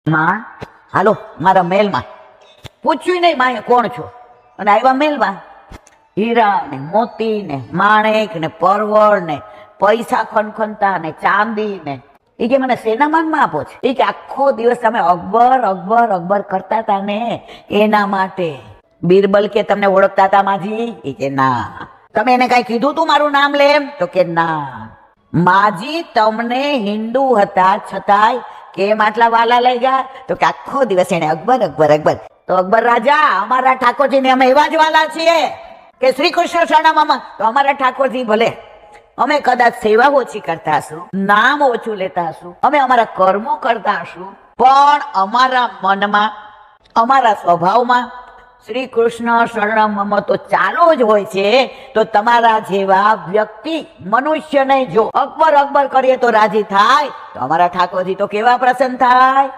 માં હાલો મારા મહેલમાં. પૂછ્યું નહીં માએ કોણ છો, અને આવ્યા મહેલમાં. હીરા ને મોતી ને માણેક ને પરવળ ને પૈસા ખનખનતા ને ચાંદી ને. એ કે મને શેના માનમાં આપો છે? એ કે આખો દિવસ તમે અકબર અકબર અકબર કરતા હતા ને એના માટે. બિરબલ કે તમને ઓળખતા હતા માજી? એ કે ના. તમે એને કઈ કીધું તું મારું નામ લે એમ? તો કે ના. માજી તમને હિન્દુ હતા છતાંય કેમ આટલા વાલા લઈ ગયા? તો કે આખો દિવસ એને અકબર અકબર અકબર. તો અકબર રાજા, અમારા ઠાકોરજી ને અમે એવા જ વાલા છીએ કે શ્રી કૃષ્ણ શરણામાં. તો અમારા ઠાકોરજી ભલે અમે કદાચ સેવા ઓછી કરતા હશું, નામ ઓછું લેતા હશું, અમે અમારા કર્મો કરતા હશું, પણ અમારા મનમાં અમારા સ્વભાવમાં શ્રી કૃષ્ણ શરણમમાં તો ચાલુ જ હોય છે. તો તમારા જેવા વ્યક્તિ મનુષ્યને જો અકબર અકબર કરીએ તો રાજી થાય, તો અમારા ઠાકોરજી તો કેવા પ્રસન્ન થાય.